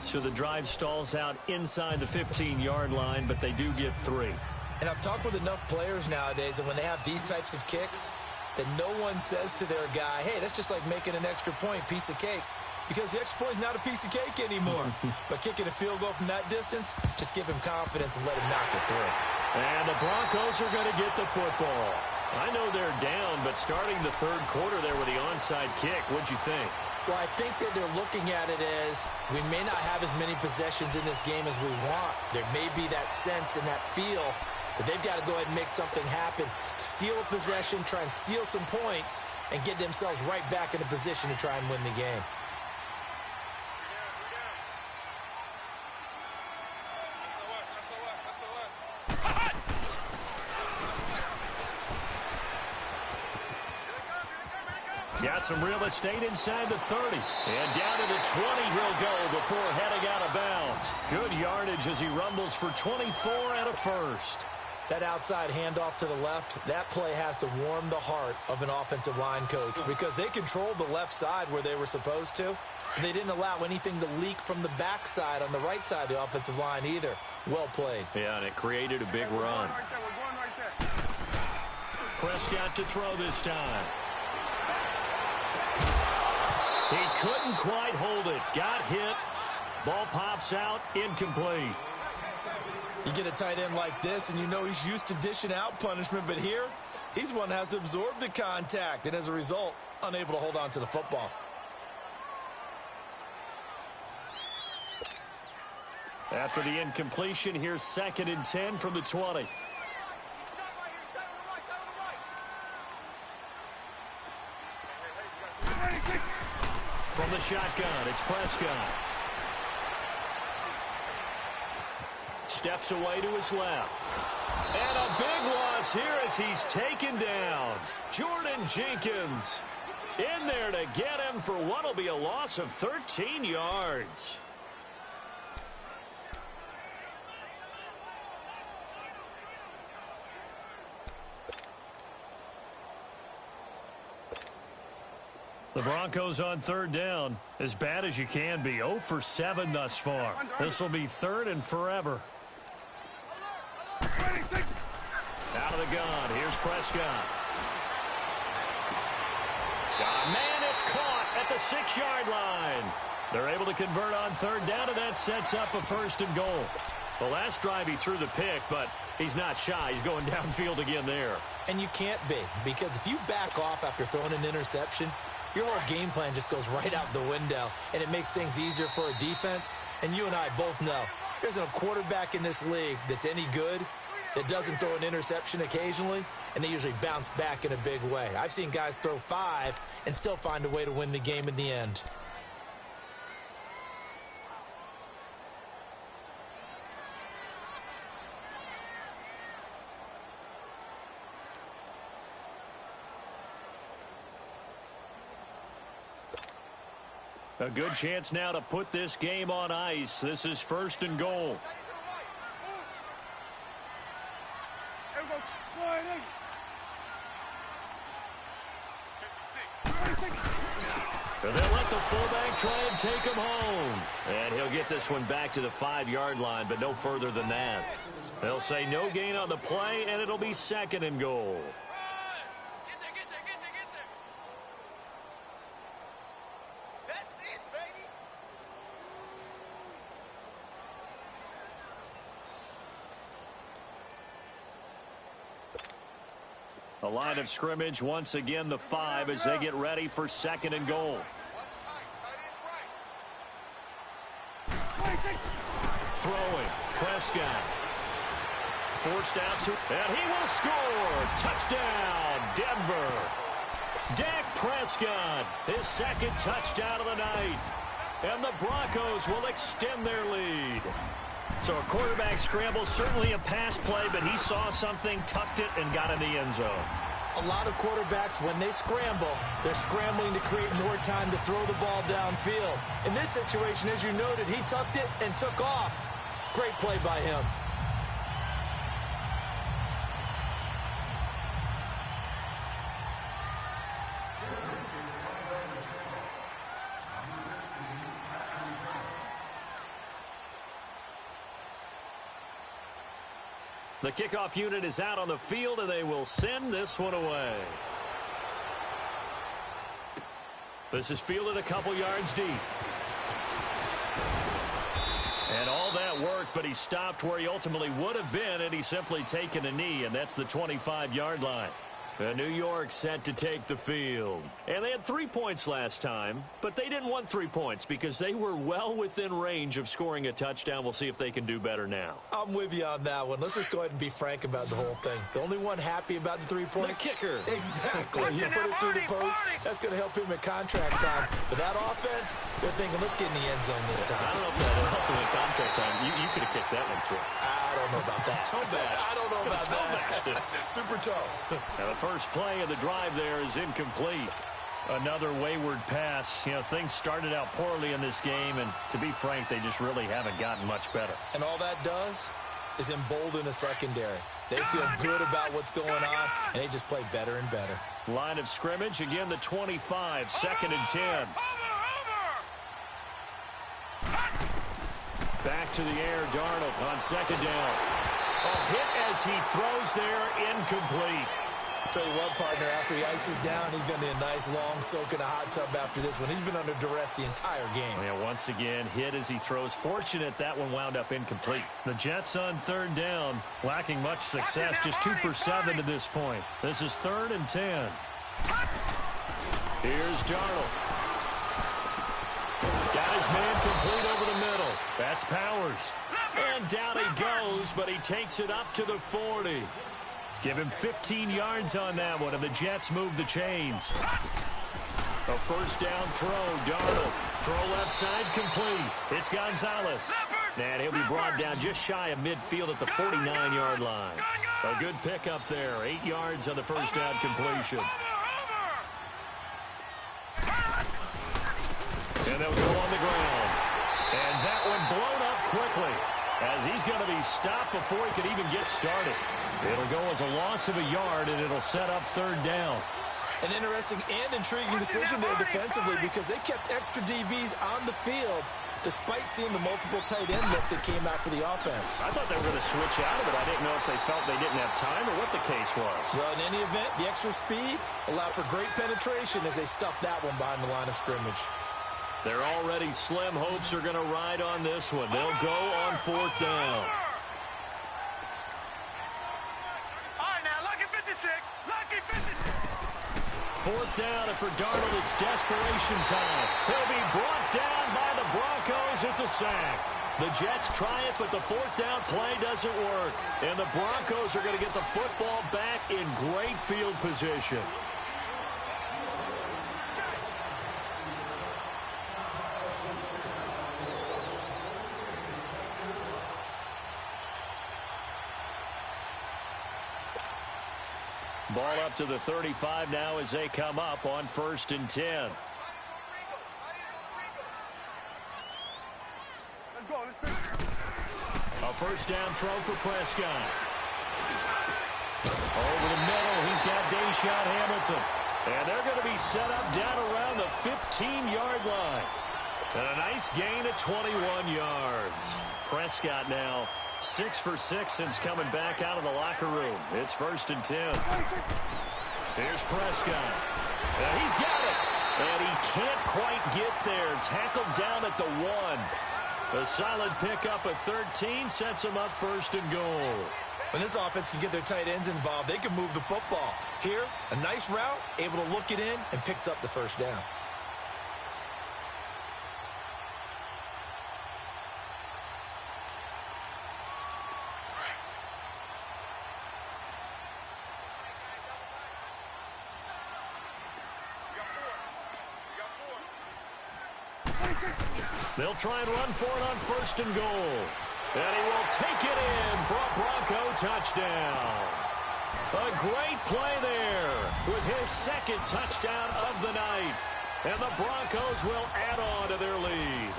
Speaker 1: So the drive stalls out inside the 15-yard line, but they do get 3.
Speaker 2: And I've talked with enough players nowadays, and when they have these types of kicks, that no one says to their guy, hey, that's just like making an extra point, piece of cake. Because the extra point is not a piece of cake anymore. But kicking a field goal from that distance, just give him confidence and let him knock it through.
Speaker 1: And the Broncos are going to get the football. I know they're down, but starting the 3rd quarter there with the onside kick, what'd you think?
Speaker 2: Well, I think that they're looking at it as we may not have as many possessions in this game as we want. There may be that sense and that feel that they've got to go ahead and make something happen. Steal a possession, try and steal some points, and get themselves right back in a position to try and win the game.
Speaker 1: Got some real estate inside the 30. And down to the 20 he'll go before heading out of bounds. Good yardage as he rumbles for 24 and a first.
Speaker 2: That outside handoff to the left, that play has to warm the heart of an offensive line coach because they controlled the left side where they were supposed to. They didn't allow anything to leak from the backside on the right side of the offensive line either. Well played.
Speaker 1: Yeah, and it created a big run. Prescott to throw this time. He couldn't quite hold it. Got hit. Ball pops out. Incomplete.
Speaker 2: You get a tight end like this, and you know he's used to dishing out punishment, but here, he's the one that has to absorb the contact, and as a result, unable to hold on to the football.
Speaker 1: After the incompletion, here's 2nd and 10 from the 20. From the shotgun, it's Prescott. Steps away to his left. And a big loss here as he's taken down. Jordan Jenkins in there to get him for what will be a loss of 13 yards. The Broncos on 3rd down, as bad as you can be. 0 for 7 thus far. This will be 3rd and forever. Out of the gun, here's Prescott. Got a man, it's caught at the 6-yard line. They're able to convert on 3rd down, and that sets up a 1st and goal. The last drive he threw the pick, but he's not shy. He's going downfield again there.
Speaker 2: And you can't be, because if you back off after throwing an interception, your whole game plan just goes right out the window, and it makes things easier for a defense. And you and I both know there's a quarterback in this league that's any good that doesn't throw an interception occasionally, and they usually bounce back in a big way. I've seen guys throw 5 and still find a way to win the game in the end.
Speaker 1: A good chance now to put this game on ice. This is 1st and goal. And they'll let the fullback try and take him home. And he'll get this one back to the 5-yard line, but no further than that. They'll say no gain on the play, and it'll be 2nd and goal. The line of scrimmage, once again, the 5 as they get ready for 2nd and goal. Throwing, Prescott. Forced out to, and he will score. Touchdown, Denver. Dak Prescott, his 2nd touchdown of the night. And the Broncos will extend their lead. So a quarterback scramble, certainly a pass play, but he saw something, tucked it, and got in the end zone.
Speaker 2: A lot of quarterbacks, when they scramble, they're scrambling to create more time to throw the ball downfield. In this situation, as you noted, he tucked it and took off. Great play by him.
Speaker 1: The kickoff unit is out on the field, and they will send this one away. This is fielded a couple yards deep. And all that worked, but he stopped where he ultimately would have been, and he's simply taken a knee, and that's the 25-yard line. And New York set to take the field. And they had 3 points last time, but they didn't want 3 points because they were well within range of scoring a touchdown. We'll see if they can do better now.
Speaker 2: I'm with you on that one. Let's just go ahead and be frank about the whole thing. The only one happy about the 3-point.
Speaker 1: The kicker.
Speaker 2: Exactly. You put it through the post. That's going to help him at contract time. But that offense, they're thinking, let's get in the end zone this time.
Speaker 1: I don't know if that'll help him at contract time. You could have kicked that one through.
Speaker 2: I don't know about that.
Speaker 1: Toe bash.
Speaker 2: I don't know about
Speaker 1: that.
Speaker 2: Super toe.
Speaker 1: Now the first play of the drive there is incomplete. Another wayward pass. You know, things started out poorly in this game, and to be frank, they just really haven't gotten much better.
Speaker 2: And all that does is embolden a secondary. They feel good about what's going on, and they just play better and better.
Speaker 1: Line of scrimmage, again the 25, 2nd and 10. Back to the air, Darnold on 2nd down. A hit as he throws there, incomplete.
Speaker 2: I'll tell you what, partner, after he ices down, he's going to need a nice long soak in a hot tub after this one. He's been under duress the entire game.
Speaker 1: Yeah, once again, hit as he throws. Fortunate that one wound up incomplete. The Jets on 3rd down, lacking much success, just 2 for 7 to this point. This is 3rd and 10. Here's Darnold. Got his man complete over the middle. That's Powers. And down he goes, but he takes it up to the 40. Give him 15 yards on that one, and the Jets move the chains. A first down throw, Darnold. Throw left side, complete. It's Gonzalez. And he'll be brought down just shy of midfield at the 49-yard line. A good pickup there, 8 yards on the first down completion. And they'll go on the ground. And that one blown up quickly, as he's going to be stopped before he could even get started. It'll go as a loss of a yard, and it'll set up 3rd down.
Speaker 2: An interesting and intriguing decision there defensively, because they kept extra DBs on the field despite seeing the multiple tight end look that came out for the offense.
Speaker 1: I thought they were going to switch out of it. I didn't know if they felt they didn't have time or what the case was.
Speaker 2: Well, in any event, the extra speed allowed for great penetration as they stuffed that one behind the line of scrimmage.
Speaker 1: Their already slim hopes are going to ride on this one. They'll go on 4th down. Fourth down, and for Darnold, it's desperation time. He'll be brought down by the Broncos. It's a sack. The Jets try it, but the 4th down play doesn't work. And the Broncos are going to get the football back in great field position. Ball up to the 35 now as they come up on 1st and 10. A first down throw for Prescott. Over the middle, he's got Deshaun Hamilton. And they're going to be set up down around the 15-yard line. And a nice gain at 21 yards. Prescott now 6 for 6 since coming back out of the locker room. It's 1st and 10. Here's Prescott. And he's got it. And he can't quite get there. Tackled down at the 1. A solid pickup at 13 sets him up 1st and goal.
Speaker 2: When this offense can get their tight ends involved, they can move the football. Here, a nice route, able to look it in, and picks up the 1st down.
Speaker 1: They'll try and run for it on 1st and goal. And he will take it in for a Bronco touchdown. A great play there with his 2nd touchdown of the night. And the Broncos will add on to their lead.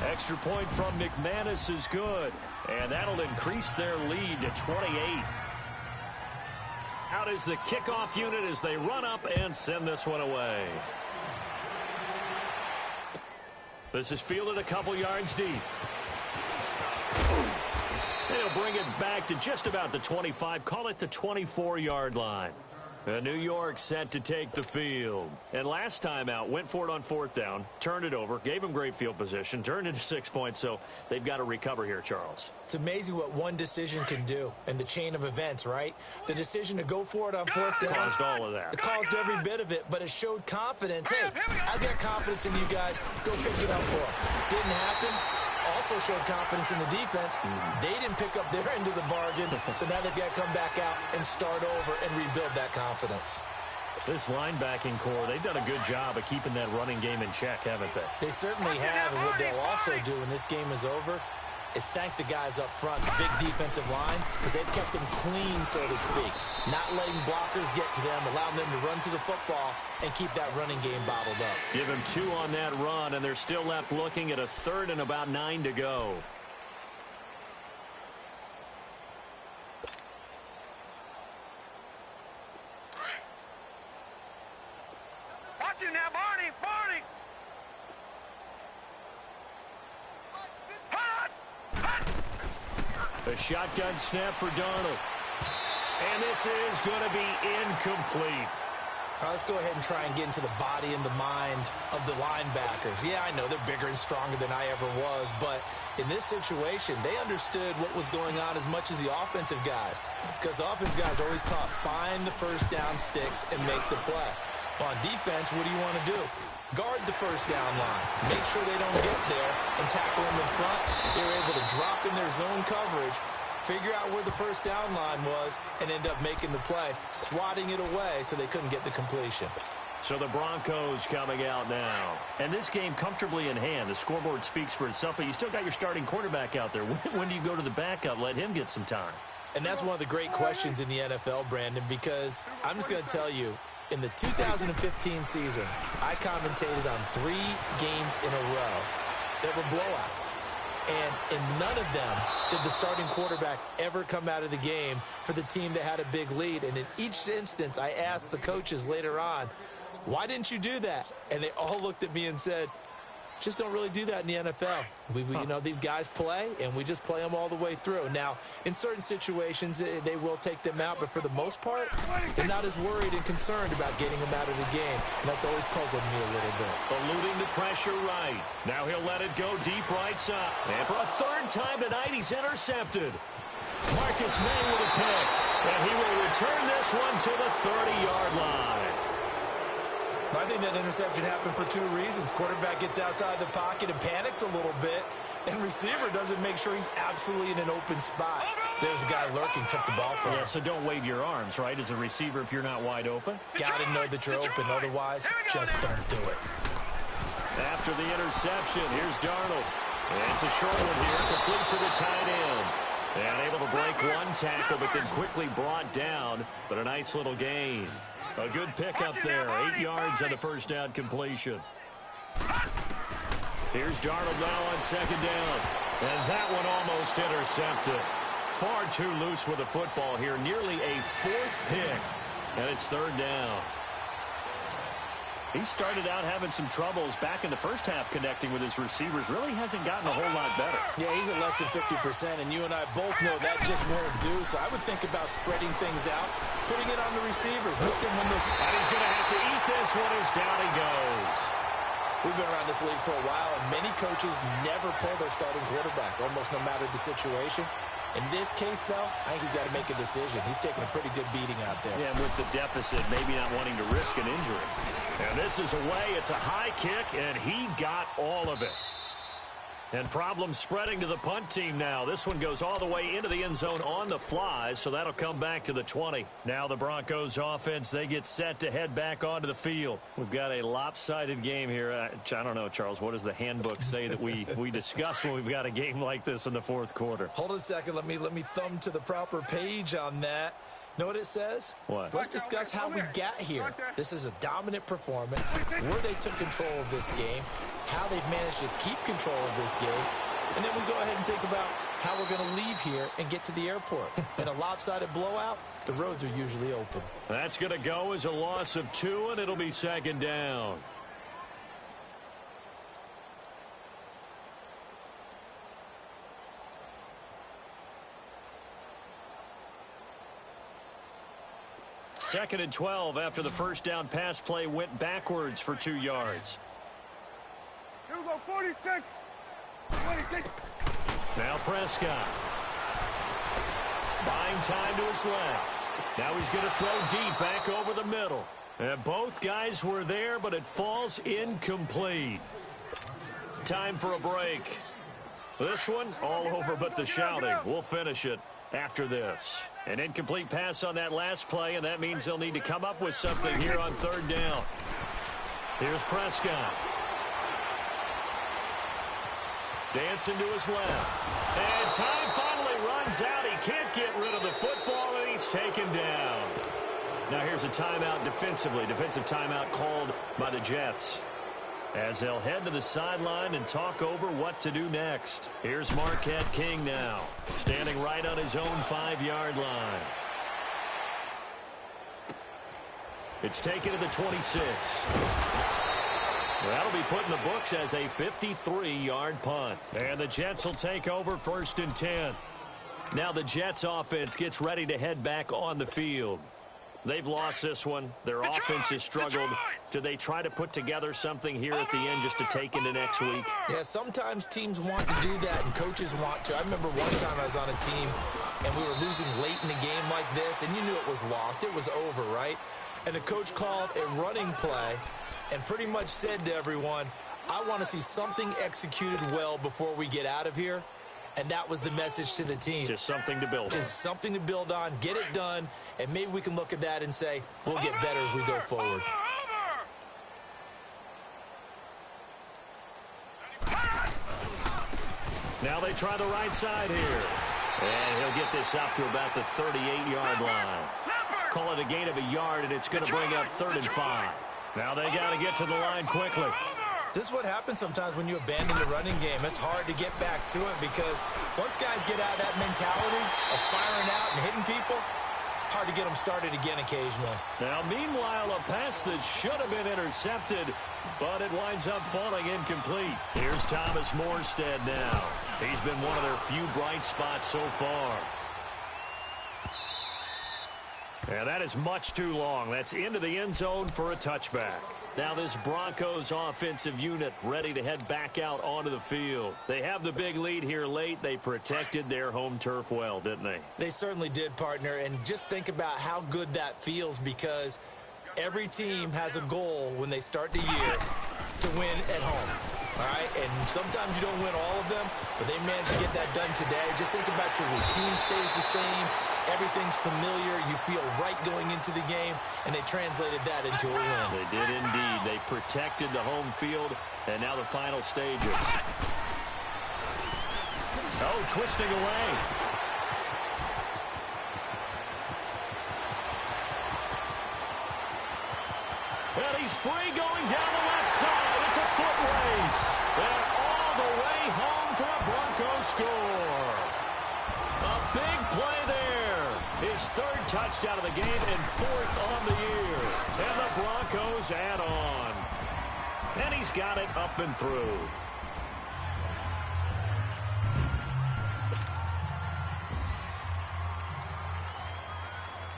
Speaker 1: Extra point from McManus is good. And that'll increase their lead to 28. Out is the kickoff unit as they run up and send this one away. This is fielded a couple yards deep. They'll bring it back to just about the 25, call it the 24-yard line. New York set to take the field. And last time out, went for it on 4th down, turned it over, gave them great field position, turned into 6 points, so they've got to recover here, Charles.
Speaker 2: It's amazing what one decision can do in the chain of events, right? The decision to go for it on 4th down.
Speaker 1: Caused all of that.
Speaker 2: It caused every bit of it, but it showed confidence. Hey, I've got confidence in you guys. Go pick it up for them. Didn't happen. Also showed confidence in the defense. They didn't pick up their end of the bargain, so now they've got to come back out and start over and rebuild that confidence.
Speaker 1: This linebacking core, they've done a good job of keeping that running game in check, haven't they?
Speaker 2: They certainly have, and what they'll also do when this game is over is thank the guys up front, the big defensive line, because they've kept them clean, so to speak. Not letting blockers get to them, allowing them to run to the football and keep that running game bottled up.
Speaker 1: Give them 2 on that run, and they're still left looking at a 3rd and about 9 to go.
Speaker 3: Watch him now, Barney! Barney!
Speaker 1: A shotgun snap for Darnold. And this is going to be incomplete.
Speaker 2: All right, let's go ahead and try and get into the body and the mind of the linebackers. Yeah, I know they're bigger and stronger than I ever was, but in this situation, they understood what was going on as much as the offensive guys, because the offensive guys are always taught, find the 1st down sticks and make the play. On defense, what do you want to do? Guard the 1st down line. Make sure they don't get there and tackle them in front. They were able to drop in their zone coverage, figure out where the 1st down line was, and end up making the play, swatting it away so they couldn't get the completion.
Speaker 1: So the Broncos coming out now. And this game comfortably in hand. The scoreboard speaks for itself, but you still got your starting quarterback out there. When do you go to the backup, let him get some time?
Speaker 2: And that's one of the great questions in the NFL, Brandon, because I'm just going to tell you, in the 2015 season, I commentated on 3 games in a row that were blowouts. And in none of them did the starting quarterback ever come out of the game for the team that had a big lead. And in each instance, I asked the coaches later on, why didn't you do that? And they all looked at me and said, just don't really do that in the NFL. You know, these guys play, and we just play them all the way through. Now, in certain situations, they will take them out, but for the most part, they're not as worried and concerned about getting them out of the game. And that's always puzzled me a little bit.
Speaker 1: Eluding the pressure right. Now he'll let it go deep right side. And for a 3rd time tonight, he's intercepted. Marcus May with a pick. And he will return this one to the 30-yard line.
Speaker 2: I think that interception happened for 2 reasons. Quarterback gets outside the pocket and panics a little bit, and receiver doesn't make sure he's absolutely in an open spot. So there's a guy lurking, took the ball from him.
Speaker 1: Yeah, so don't wave your arms, right, as a receiver if you're not wide open?
Speaker 2: Got to know that you're open. Otherwise, just don't do it.
Speaker 1: After the interception, here's Darnold. And it's a short one here, complete to the tight end. And able to break 1 tackle, but then quickly brought down. But a nice little gain. A good pickup there. 8 yards on the 1st down completion. Here's Darnold now on 2nd down. And that one almost intercepted. Far too loose with the football here. Nearly a 4th pick. And it's 3rd down. He started out having some troubles back in the first half connecting with his receivers. Really hasn't gotten a whole lot better.
Speaker 2: Yeah, he's at less than 50%, and you and I both know that just won't do. So I would think about spreading things out, putting it on the receivers. With them when
Speaker 1: and he's going to have to eat this one as down he goes.
Speaker 2: We've been around this league for a while, and many coaches never pull their starting quarterback, almost no matter the situation. In this case, though, I think he's got to make a decision. He's taking a pretty good beating out there.
Speaker 1: Yeah, with the deficit, maybe not wanting to risk an injury. And this is away. It's a high kick, and he got all of it. And problems spreading to the punt team now. This one goes all the way into the end zone on the fly, so that'll come back to the 20. Now the Broncos offense, they get set to head back onto the field. We've got a lopsided game here. I don't know, Charles, what does the handbook say that we discuss when we've got a game like this in the 4th quarter?
Speaker 2: Hold on a second. Let me thumb to the proper page on that. Know what it says?
Speaker 1: What?
Speaker 2: Let's discuss how we got here. This is a dominant performance, where they took control of this game, how they've managed to keep control of this game, and then we go ahead and think about how we're going to leave here and get to the airport. In a lopsided blowout, the roads are usually open.
Speaker 1: That's going to go as a loss of 2, and it'll be 2nd down. Second and 12 after the first down pass play went backwards for 2 yards.
Speaker 3: Here we go, 46. 26.
Speaker 1: Now Prescott. Buying time to his left. Now he's going to throw deep back over the middle. And both guys were there, but it falls incomplete. Time for a break. This one all over but the shouting. We'll finish it after this. An incomplete pass on that last play, and that means they'll need to come up with something here on 3rd down. Here's Prescott. Dancing to his left. And time finally runs out. He can't get rid of the football, and he's taken down. Now here's a timeout defensively. Defensive timeout called by the Jets, as they'll head to the sideline and talk over what to do next. Here's Marquette King now, standing right on his own 5-yard line. It's taken to the 26. That'll be put in the books as a 53-yard punt. And the Jets will take over 1st and 10. Now the Jets offense gets ready to head back on the field. They've lost this one. Their offense has struggled. Do they try to put together something here at the end just to take into next week?
Speaker 2: Yeah, sometimes teams want to do that and coaches want to. I remember one time I was on a team and we were losing late in a game like this, and you knew it was lost. It was over, right? And the coach called a running play and pretty much said to everyone, I want to see something executed well before we get out of here. And that was the message to the team.
Speaker 1: Just something to build on.
Speaker 2: Just something to build on, get it done, and maybe we can look at that and say, we'll get better as we go forward.
Speaker 1: Now they try the right side here. And he'll get this up to about the 38-yard line. Call it a gain of a yard, and it's going to bring up 3rd and 5. Now they got to get to the line quickly.
Speaker 2: This is what happens sometimes when you abandon the running game. It's hard to get back to it because once guys get out of that mentality of firing out and hitting people, hard to get them started again occasionally.
Speaker 1: Now, meanwhile, a pass that should have been intercepted, but it winds up falling incomplete. Here's Thomas Morstead now. He's been one of their few bright spots so far. And that is much too long. That's into the end zone for a touchback. Now this Broncos offensive unit ready to head back out onto the field. They have the big lead here late. They protected their home turf well, didn't they?
Speaker 2: They certainly did, partner. And just think about how good that feels, because every team has a goal when they start the year to win at home. All right, and sometimes you don't win all of them, but they managed to get that done today. Just think about your routine stays the same. Everything's familiar. You feel right going into the game, and they translated that into a win.
Speaker 1: They did indeed. They protected the home field, and now the final stages. Oh, twisting away. And he's free going down the left side. It's a foot race. And all the way home for a Broncos score. A big play there. His third touchdown of the game and fourth on the year. And the Broncos add on. And he's got it up and through.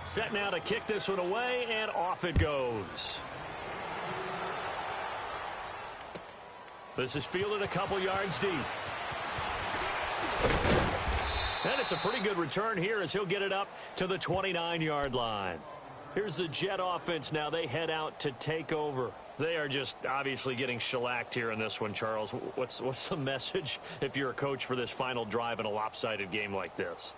Speaker 1: Set now to kick this one away, and off it goes. This is fielded a couple yards deep. And it's a pretty good return here as he'll get it up to the 29-yard line. Here's the Jet offense now. They head out to take over. They are just obviously getting shellacked here in this one, Charles. What's the message if you're a coach for this final drive in a lopsided game like this?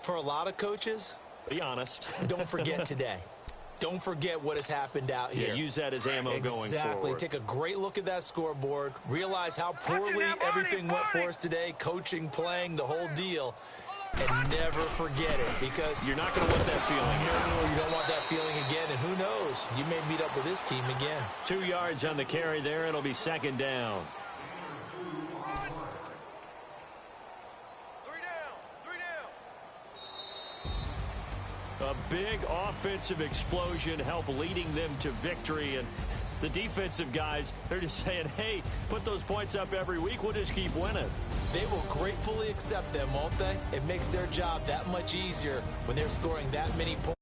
Speaker 2: For a lot of coaches,
Speaker 1: be honest.
Speaker 2: Don't forget today. Don't forget what has happened out here.
Speaker 1: Yeah, use that as ammo going forward.
Speaker 2: Exactly. Take a great look at that scoreboard. Realize how poorly everything went for us today. Coaching, playing, the whole deal. And never forget it, because
Speaker 1: you're not going to want that feeling.
Speaker 2: No, you don't want that feeling again. And who knows? You may meet up with this team again.
Speaker 1: 2 yards on the carry there. It'll be second down. A big offensive explosion helped leading them to victory. And the defensive guys, they're just saying, hey, put those points up every week. We'll just keep winning.
Speaker 2: They will gratefully accept them, won't they? It makes their job that much easier when they're scoring that many points.